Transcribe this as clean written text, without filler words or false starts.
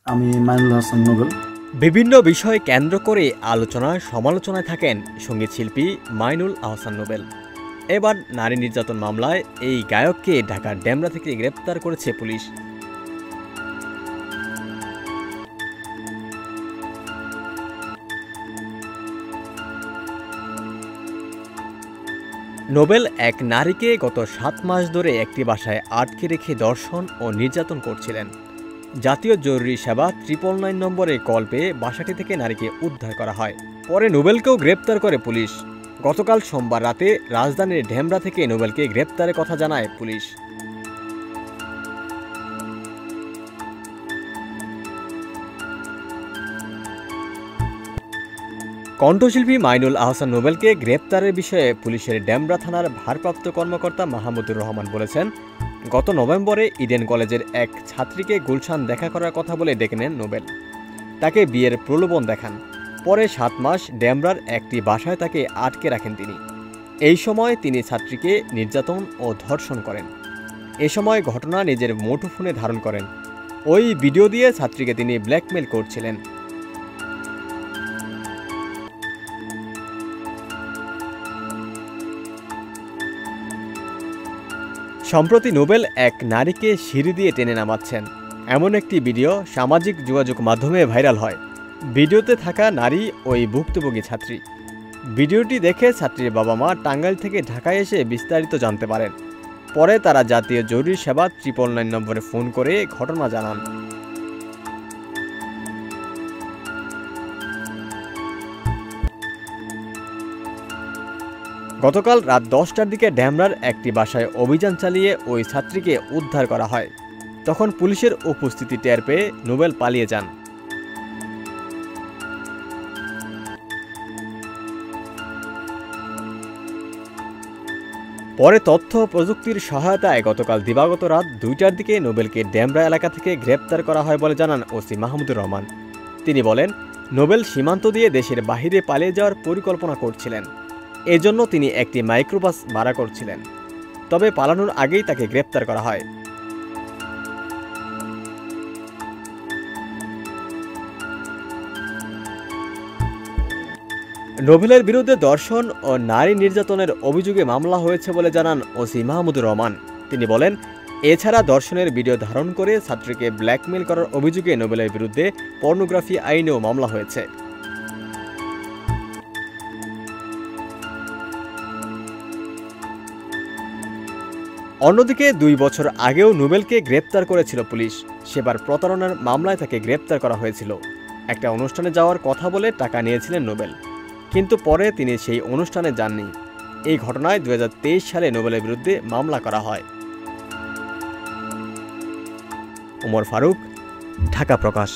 আমি মাইনুল হাসান নোবেল। বিভিন্ন বিষয় কেন্দ্র করে আলোচনা সমালোচনায় থাকেন সঙ্গীত শিল্পী মাইনুল আহসান নোবেল। এবার নারী নির্যাতন মামলায় এই গায়ককে ঢাকার ডেমরা থেকে গ্রেপ্তার করেছে পুলিশ। নোবেল এক নারীকে গত 7 মাস ধরে একটি বাসায় আটকে রেখে ধর্ষণ ও নির্যাতন করছিলেন। জাতীয় জরুরি সেবা 999 নম্বরে কল পেয়ে বাসাটি থেকে নারীকে উদ্ধার করা হয়। পরে নোবেলকেও গ্রেপ্তার করে পুলিশ। গতকাল সোমবার রাতে রাজধানীর ডেমরা থেকে নোবেলকে গ্রেপ্তারের কথা জানায় পুলিশ। কণ্ঠশিল্পী মাইনুল আহসান নোবেলকে গ্রেপ্তারের বিষয়ে পুলিশের ডেমরা থানার ভারপ্রাপ্ত কর্মকর্তা মাহমুদুর রহমান বলেছেন, গত নভেম্বরে ইডেন কলেজের এক ছাত্রীকে গুলশান দেখা করার কথা বলে ডেকে নেন নোবেল। তাকে বিয়ের প্রলোভন দেখান। পরে 7 মাস ডেমরার একটি বাসায় তাকে আটকে রাখেন তিনি। এই সময় তিনি ছাত্রীকে নির্যাতন ও ধর্ষণ করেন। এ সময় ঘটনা নিজের মুঠোফোনে ধারণ করেন। ওই ভিডিও দিয়ে ছাত্রীকে তিনি ব্ল্যাকমেল করছিলেন। সম্প্রতি নোবেল এক নারীকে সিঁড়ি দিয়ে টেনে নামাচ্ছেন এমন একটি ভিডিও সামাজিক যোগাযোগ মাধ্যমে ভাইরাল হয়। ভিডিওতে থাকা নারী ওই ভুক্তভোগী ছাত্রী। ভিডিওটি দেখে ছাত্রীর বাবা মা টাঙ্গাইল থেকে ঢাকায় এসে বিস্তারিত জানতে পারেন। পরে তারা জাতীয় জরুরি সেবা 999 নম্বরে ফোন করে ঘটনা জানান। গতকাল রাত 10টার দিকে ডেমরার একটি বাসায় অভিযান চালিয়ে ওই ছাত্রীকে উদ্ধার করা হয়। তখন পুলিশের উপস্থিতি টের পেয়ে নোবেল পালিয়ে যান। পরে তথ্য প্রযুক্তির সহায়তায় গতকাল দিবাগত রাত 2টার দিকে নোবেলকে ডেমরা এলাকা থেকে গ্রেপ্তার করা হয় বলে জানান ওসি মাহমুদুর রহমান। তিনি বলেন, নোবেল সীমান্ত দিয়ে দেশের বাহিরে পালিয়ে যাওয়ার পরিকল্পনা করছিলেন। এজন্য তিনি একটি মাইক্রোবাস ভাড়া করছিলেন। তবে পালানোর আগেই তাকে গ্রেপ্তার করা হয়। নোবেলের বিরুদ্ধে ধর্ষণ ও নারী নির্যাতনের অভিযোগে মামলা হয়েছে বলে জানান ওসি মাহমুদুর রহমান। তিনি বলেন, এছাড়া ধর্ষণের ভিডিও ধারণ করে ছাত্রীকে ব্ল্যাকমেল করার অভিযোগে নোবেলের বিরুদ্ধে পর্নোগ্রাফি আইনেও মামলা হয়েছে। অন্যদিকে 2 বছর আগেও নোবেলকে গ্রেপ্তার করেছিল পুলিশ। সেবার প্রতারণার মামলায় তাকে গ্রেপ্তার করা হয়েছিল। একটা অনুষ্ঠানে যাওয়ার কথা বলে টাকা নিয়েছিলেন নোবেল, কিন্তু পরে তিনি সেই অনুষ্ঠানে যাননি। এই ঘটনায় 2023 সালে নোবেলের বিরুদ্ধে মামলা করা হয়। ওমর ফারুক, ঢাকা প্রকাশ।